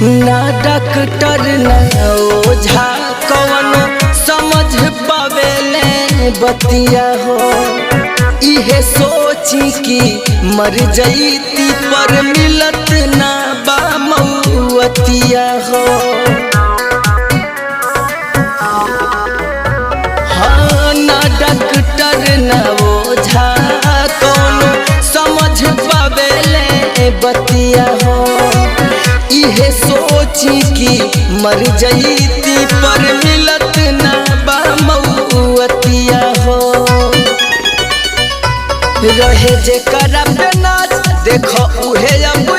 ना डॉक्टर ना ओझा कौनो समझ पावेले बतिया हो। इहे सोची कि मर जईती पर मिलत ना बा मौतिया हो। हाँ ना डॉक्टर ना ओझा कौनो समझ पावेले बतिया हो। इहे सोची कि मर जईती पर मिलत ना बा मौतिया हो। रहे जे करा पे नाच देखो उहे अब